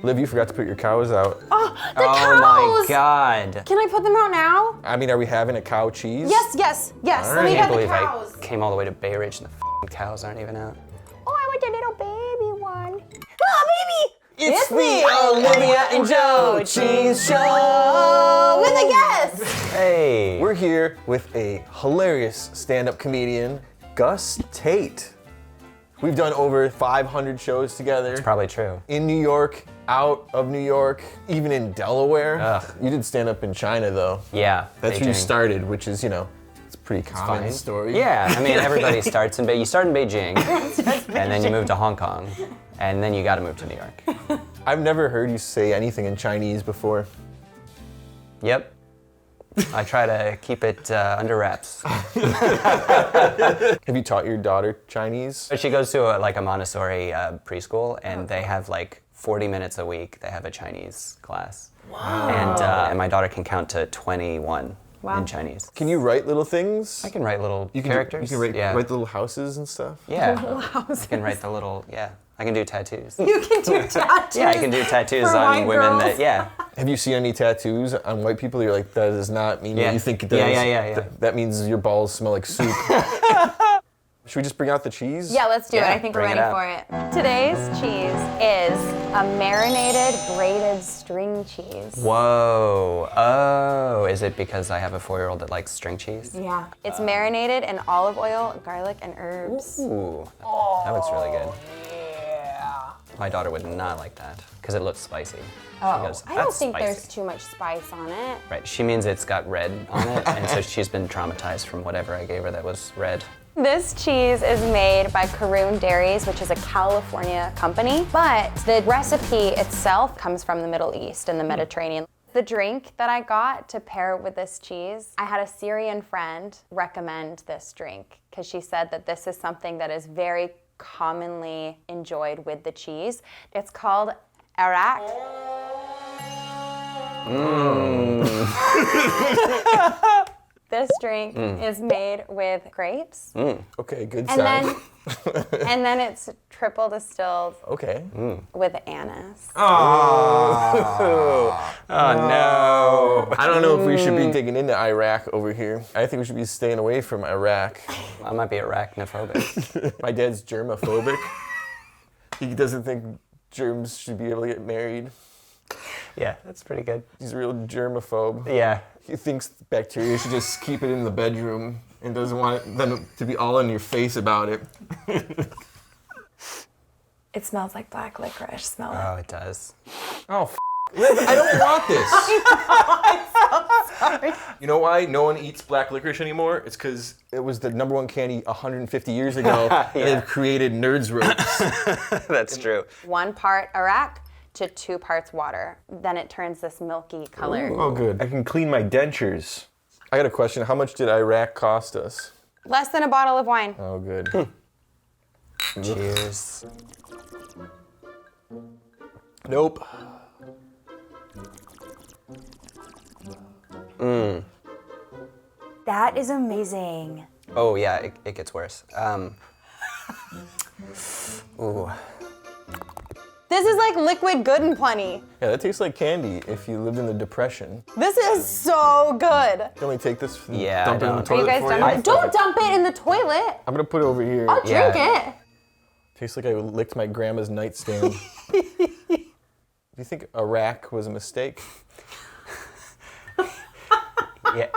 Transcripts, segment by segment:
Liv, you forgot to put your cows out. Oh, the cows! Oh my God. Can I put them out now? I mean, are we having a cow cheese? Yes. Let me I get can't the believe cows. I came all the way to Bay Ridge and the cows aren't even out. Oh, I want the little baby one. Oh, baby! It's the Olivia and Joe Cheese Show with a guest. Hey. We're here with a hilarious stand-up comedian, Gus Tate. We've done over 500 shows together. Probably true. In New York, out of New York, even in Delaware. Ugh. You did stand-up in China, though. Yeah. That's where you Beijing. started, which is, it's a pretty common Fine. story. Yeah, I mean, everybody starts in you start in Beijing, and then you move to Hong Kong, and then you got to move to New York. I've never heard you say anything in Chinese before. Yep. I try to keep it under wraps. Have you taught your daughter Chinese? She goes to a Montessori preschool, and they have 40 minutes a week. They have a Chinese class. Wow. And my daughter can count to 21 in Chinese. Can you write little things? I can write little You characters. can write little houses and stuff? Yeah. Little houses. I can write the little, I can do tattoos. You can do tattoos. Yeah, I can do tattoos for on white women girls. Have you seen any tattoos on white people? You're like, that does not mean what you think it does. Yeah. That means your balls smell like soup. Should we just bring out the cheese? Yeah, let's do it. Yeah, I think we're bring ready it for it. Today's cheese is a marinated braided string cheese. Whoa. Oh, is it because I have a 4-year-old that likes string cheese? Yeah. It's marinated in olive oil, garlic, and herbs. Ooh, that looks really good. My daughter would not like that because it looks spicy. Oh, She goes, I don't "That's think spicy." there's too much spice on it. Right, she means it's got red on it, and so she's been traumatized from whatever I gave her that was red. This cheese is made by Karoun Dairies, which is a California company, but the recipe itself comes from the Middle East and the Mediterranean. The drink that I got to pair with this cheese, I had a Syrian friend recommend this drink because she said that this is something that is very commonly enjoyed with the cheese. It's called arak. This drink is made with grapes. Okay, good And sound. and then it's triple distilled Okay. with anise. Oh no. I don't know if we should be digging into Iraq over here. I think we should be staying away from Iraq. I might be arachnophobic. My dad's germophobic. He doesn't think germs should be able to get married. Yeah, that's pretty good. He's a real germaphobe. Yeah. He thinks bacteria should just keep it in the bedroom and doesn't want them to be all in your face about it. It smells like black licorice. Smell it. Oh, it does. Oh, Liv, I don't want this. I'm so sorry. You know why no one eats black licorice anymore? It's because it was the #1 candy 150 years ago, and they've created nerds ropes. That's true. 1 part arak to 2 parts water. Then it turns this milky color. Oh, good. I can clean my dentures. I got a question. How much did Iraq cost us? Less than a bottle of wine. Oh, good. Cheers. Nope. That is amazing. Oh yeah, it gets worse. Ooh. This is like liquid good and plenty. Yeah, that tastes like candy if you lived in the Depression. This is so good. Can we take this and Yeah, dump it in the don't. Are you toilet guys for done you? with it? Don't dump it in the toilet. I'm gonna put it over here. I'll drink Yeah. it. Tastes like I licked my grandma's nightstand. Do you think Iraq was a mistake? Yeah.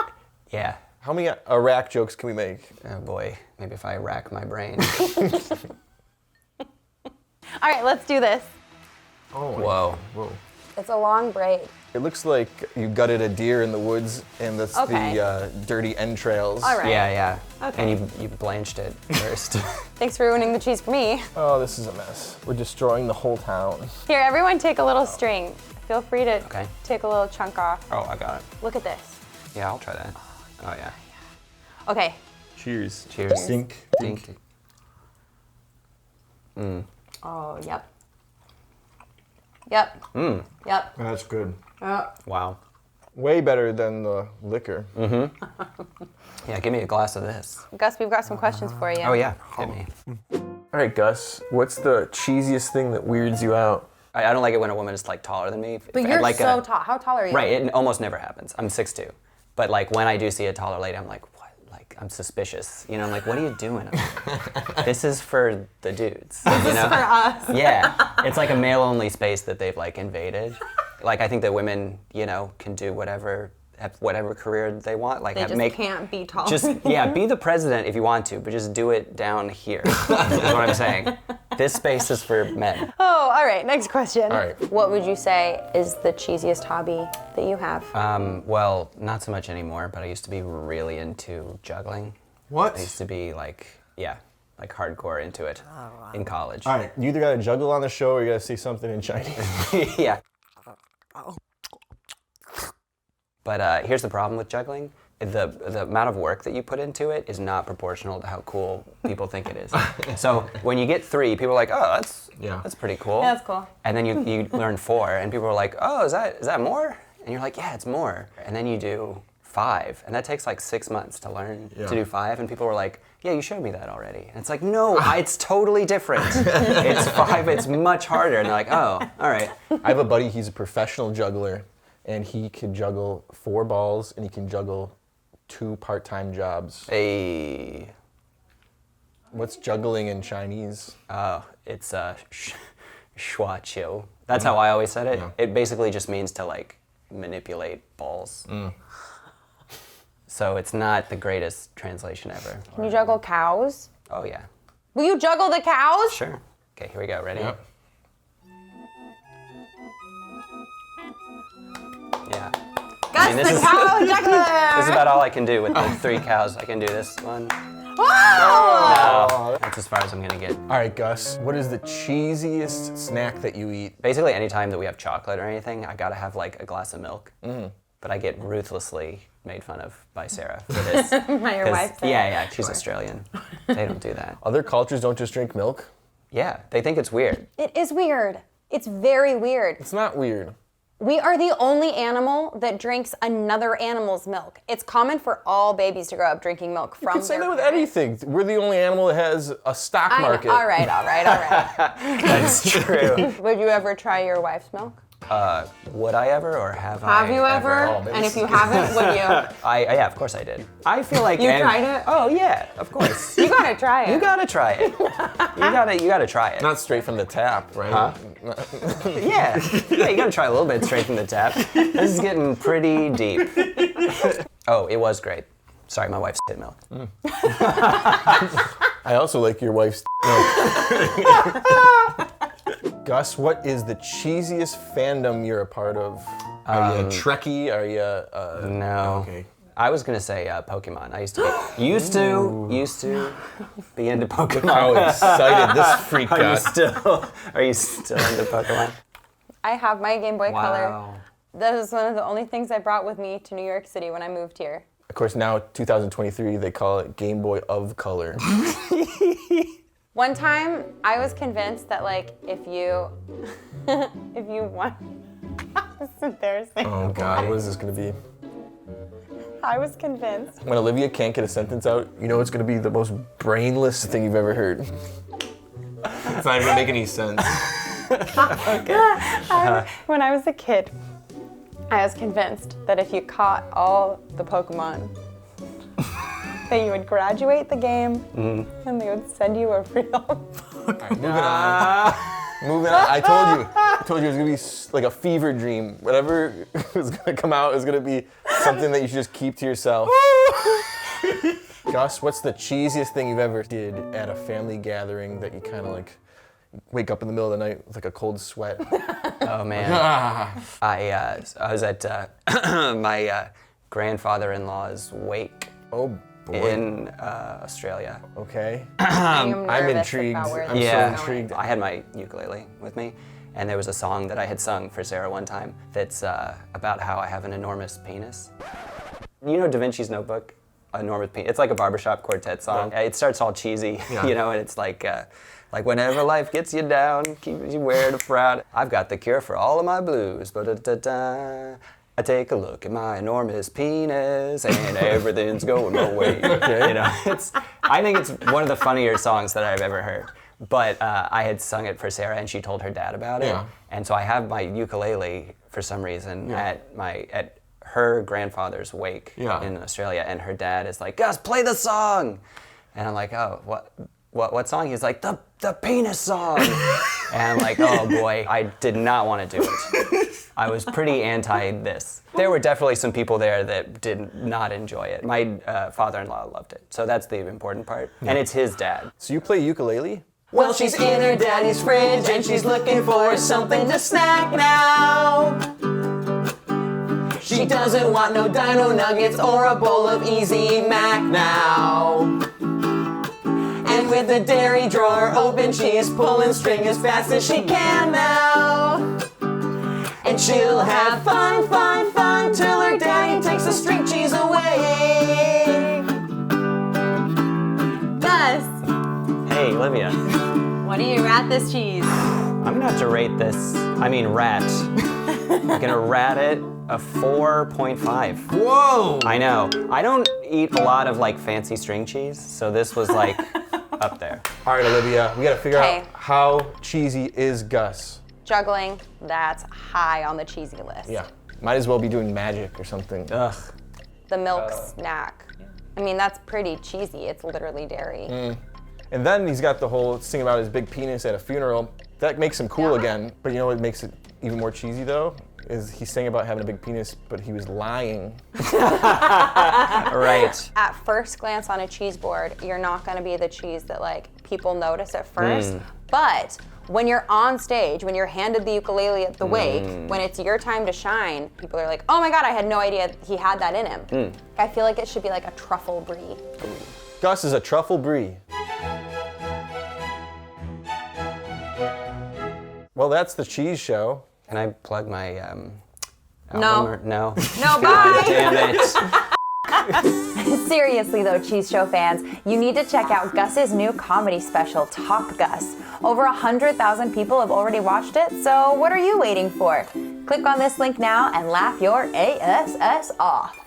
Yeah. How many Iraq jokes can we make? Oh boy, maybe if I rack my brain. All right, let's do this. Oh, Whoa. Whoa. It's a long braid. It looks like you gutted a deer in the woods, and that's Okay. the dirty entrails. All right. Yeah. Okay. And you blanched it first. Thanks for ruining the cheese for me. Oh, this is a mess. We're destroying the whole town. Here, everyone take a little string. Feel free to Okay. take a little chunk off. Oh, I got it. Look at this. Yeah, I'll try that. Oh yeah. Okay. Cheers. Cheers. Dink. Dink. Oh, yep. Yep. Yep. That's good. Wow. Way better than the liquor. Yeah, give me a glass of this. Gus, we've got some questions for you. Oh yeah, hit me. All right, Gus, what's the cheesiest thing that weirds you out? I don't like it when a woman is like taller than me. But you're like so tall. How tall are you? Right, it almost never happens. I'm 6'2". But like when I do see a taller lady, I'm like, what? Like I'm suspicious. You know, I'm like, what are you doing? This is for the dudes. This is for us. Yeah, it's like a male-only space that they've like invaded. Like I think that women, you know, can do whatever career they want. Like They just can't be tall. Just be the president if you want to, but just do it down here. Is what I'm saying. This space is for men. Oh, all right. Next question. All right. What would you say is the cheesiest hobby that you have? Well, not so much anymore, but I used to be really into juggling. What? I used to be like hardcore into it in college. All right, you either gotta juggle on the show or you gotta say something in Chinese. Yeah. But here's the problem with juggling. The amount of work that you put into it is not proportional to how cool people think it is. So when you get 3, people are like, oh, that's pretty cool. Yeah, that's cool. And then you learn 4, and people are like, oh, is that more? And you're like, yeah, it's more. And then you do 5, and that takes like 6 months to learn to do 5, and people were like, yeah, you showed me that already. And it's like, no, it's totally different. It's 5, it's much harder. And they're like, oh, all right. I have a buddy, he's a professional juggler, and he can juggle 4 balls, and he can juggle 2 part-time jobs. Hey. What's juggling in Chinese? Oh, it's shua qiu. That's how I always said it. Yeah. It basically just means to like manipulate balls. So it's not the greatest translation ever. Can you juggle cows? Oh yeah. Will you juggle the cows? Sure. Okay, here we go. Ready? Yep. Yeah. Gus this the is- cow juggler! This is about all I can do with the 3 cows. I can do this one. Whoa! No, that's as far as I'm gonna get. All right, Gus, what is the cheesiest snack that you eat? Basically, anytime that we have chocolate or anything, I gotta have like a glass of milk. But I get ruthlessly made fun of by Sarah for this. By your wife. Yeah, she's Australian. They don't do that. Other cultures don't just drink milk? Yeah, they think it's weird. It is weird. It's very weird. It's not weird. We are the only animal that drinks another animal's milk. It's common for all babies to grow up drinking milk from You can say their that with parents. anything. We're the only animal that has a stock I know. market. All right. That's true. Would you ever try your wife's milk? Would I ever, or have I? Have you ever? Oh, And if you haven't, would you? Yeah, of course I did. I feel like You tried it? Oh yeah, of course. You gotta try it. You gotta try it. You gotta try it. Not straight from the tap, right? Huh? Yeah, you gotta try a little bit straight from the tap. This is getting pretty deep. Oh, it was great. Sorry, my wife's milk. I also like your wife's milk. Gus, what is the cheesiest fandom you're a part of? Are you a Trekkie? Are you a... No. Okay. I was gonna say Pokemon. I used to be into Pokemon. How excited this freak Are you got. still into Pokemon? I have my Game Boy Color. Wow. That was one of the only things I brought with me to New York City when I moved here. Of course, now 2023, they call it Game Boy of Color. One time, I was convinced that like if you want, this is embarrassing. Oh God, what is this gonna be? I was convinced. When Olivia can't get a sentence out, you know it's gonna be the most brainless thing you've ever heard. It's not even gonna make any sense. When I was a kid, I was convinced that if you caught all the Pokemon, that you would graduate the game and they would send you a real. Alright, moving on. Moving on. I told you it was gonna be like a fever dream. Whatever was gonna come out is gonna be something that you should just keep to yourself. Gus, what's the cheesiest thing you've ever did at a family gathering that you kind of like wake up in the middle of the night with like a cold sweat? Oh man. I was at my grandfather-in-law's wake Oh boy. in Australia. Okay. I'm I'm nervous intrigued. about where I'm this so is intrigued. I had my ukulele with me, and there was a song that I had sung for Sarah one time that's about how I have an enormous penis. You know Da Vinci's Notebook? Enormous penis. It's like a barbershop quartet song. Yeah. It starts all cheesy, Yeah. you know, and it's like whenever life gets you down, keeps you wearing a frown. I've got the cure for all of my blues. Ba-da-da-da. I take a look at my enormous penis and everyth's going my way. Okay. You know, I think it's one of the funnier songs that I've ever heard. But I had sung it for Sarah, and she told her dad about it. Yeah. And so I have my ukulele for some reason at her grandfather's wake in Australia, and her dad is like, Gus, play the song. And I'm like, oh, what song? He's like, the penis song. And I'm like, oh boy, I did not want to do it. I was pretty anti this. There were definitely some people there that did not enjoy it. My father-in-law loved it, so that's the important part. And it's his dad. So you play ukulele? Well, she's in her daddy's fridge and she's looking for something to snack now. She doesn't want no dino nuggets or a bowl of Easy Mac now. And with the dairy drawer open, she's pulling string as fast as she can now. And she'll have fun, fun, fun till her daddy takes the string cheese away. Gus, Hey, Olivia. what do you rat this cheese? I'm gonna have to rate this, rat. I'm gonna rat it a 4.5. Whoa! I know. I don't eat a lot of like fancy string cheese, so this was like up there. All right, Olivia, we gotta figure Okay. out how cheesy is Gus. Juggling, that's high on the cheesy list. Yeah, might as well be doing magic or something. Ugh. The milk snack. I mean, that's pretty cheesy. It's literally dairy. And then he's got the whole thing about his big penis at a funeral. That makes him cool again. But you know what makes it even more cheesy though? Is he's saying about having a big penis, but he was lying. Right. At first glance on a cheese board, you're not gonna be the cheese that like people notice at first. But when you're on stage, when you're handed the ukulele at the wake, when it's your time to shine, people are like, oh my God, I had no idea he had that in him. I feel like it should be like a truffle brie. Gus is a truffle brie. Well, that's the cheese show. Can I plug my album? No. No. No, bye! Damn it. Seriously though, Cheese Show fans, you need to check out Gus's new comedy special, Talk Gus. Over 100,000 people have already watched it, so what are you waiting for? Click on this link now and laugh your ASS off.